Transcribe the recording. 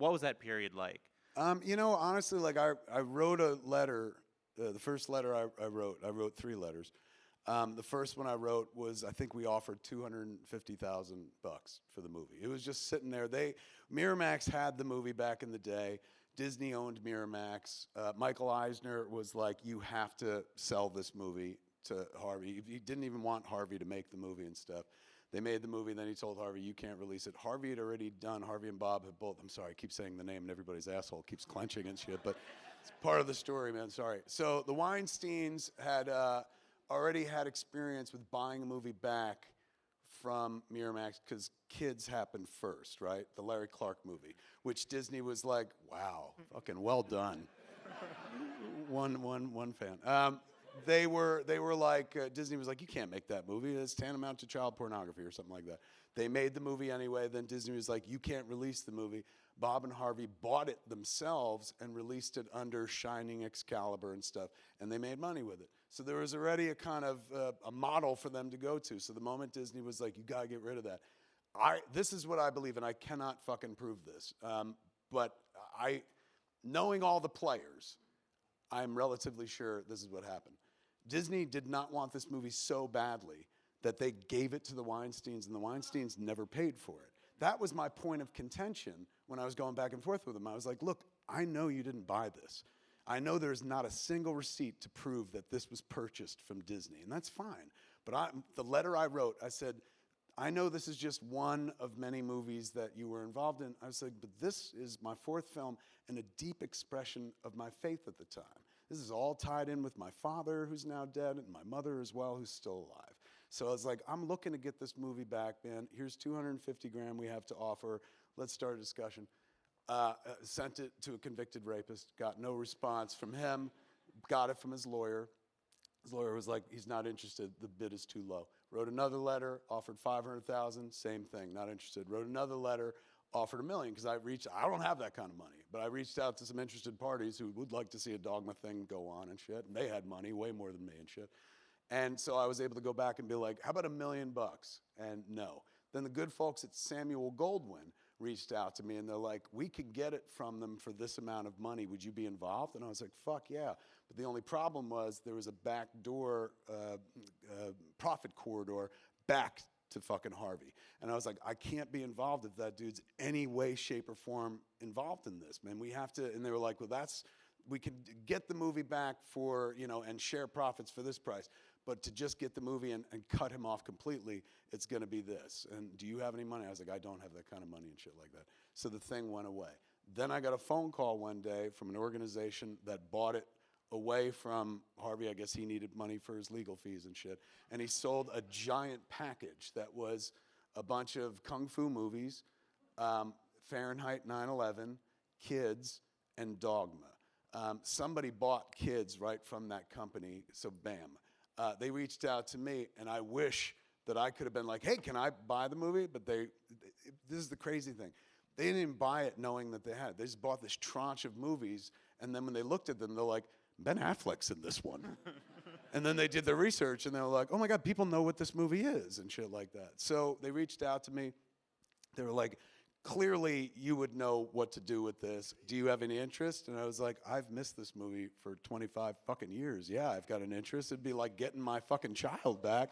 what was that period like? You know, honestly, like I wrote a letter. The first letter I wrote 3 letters. The first one I wrote was, I think we offered $250,000 for the movie. It was just sitting there. Miramax had the movie back in the day. Disney owned Miramax. Michael Eisner was like, you have to sell this movie to Harvey. He didn't even want Harvey to make the movie and stuff. They made the movie, then he told Harvey, you can't release it. Harvey had already done, Harvey and Bob had both, I'm sorry, I keep saying the name and everybody's asshole keeps clenching and shit, but it's part of the story, man, sorry. So the Weinsteins had already had experience with buying a movie back from Miramax because Kids happened first, right? The Larry Clark movie, which Disney was like, wow, fucking well done. one fan. They were like, Disney was like, you can't make that movie. It's tantamount to child pornography or something like that. They made the movie anyway. Then Disney was like, you can't release the movie. Bob and Harvey bought it themselves and released it under Shining, Excalibur and stuff. And they made money with it. So there was already a kind of a model for them to go to. So the moment Disney was like, you got to get rid of that. This is what I believe, and I cannot fucking prove this. But knowing all the players, I'm relatively sure this is what happened. Disney did not want this movie so badly that they gave it to the Weinsteins, and the Weinsteins never paid for it. That was my point of contention when I was going back and forth with them. I was like, look, I know you didn't buy this. I know there's not a single receipt to prove that this was purchased from Disney, and that's fine. But the letter I wrote, I said, I know this is just one of many movies that you were involved in. I was like, but this is my 4th film and a deep expression of my faith at the time. This is all tied in with my father, who's now dead, and my mother as well, who's still alive. So I was like, I'm looking to get this movie back, man. Here's $250,000 we have to offer. Let's start a discussion. Sent it to a convicted rapist. Got no response from him. Got it from his lawyer. His lawyer was like, he's not interested. The bid is too low. Wrote another letter, offered $500,000, same thing, not interested. Wrote another letter, offered $1 million, because I don't have that kind of money, but I reached out to some interested parties who would like to see a Dogma thing go on and shit, and they had money, way more than me and shit. And so I was able to go back and be like, how about $1 million? And no. Then the good folks at Samuel Goldwyn reached out to me, and they're like, we could get it from them for this amount of money. Would you be involved? And I was like, fuck yeah. But the only problem was there was a backdoor profit corridor back to fucking Harvey. And I was like, I can't be involved if that dude's any way, shape, or form involved in this, man. We have to, and they were like, well, we can get the movie back for, and share profits for this price. But to just get the movie and cut him off completely, it's going to be this. And do you have any money? I was like, I don't have that kind of money and shit like that. So the thing went away. Then I got a phone call one day from an organization that bought it away from Harvey. I guess he needed money for his legal fees and shit. And he sold a giant package that was a bunch of kung fu movies, Fahrenheit 9/11, Kids, and Dogma. Somebody bought Kids right from that company, so bam. They reached out to me, and I wish that I could have been like, hey, can I buy the movie? But this is the crazy thing. They didn't even buy it knowing that they had it. They just bought this tranche of movies, and then when they looked at them, they're like, Ben Affleck's in this one. And then they did their research, and they were like, oh my God, people know what this movie is, and shit like that. So they reached out to me. They were like, clearly you would know what to do with this. Do you have any interest? And I was like, I've missed this movie for 25 fucking years. Yeah, I've got an interest. It'd be like getting my fucking child back.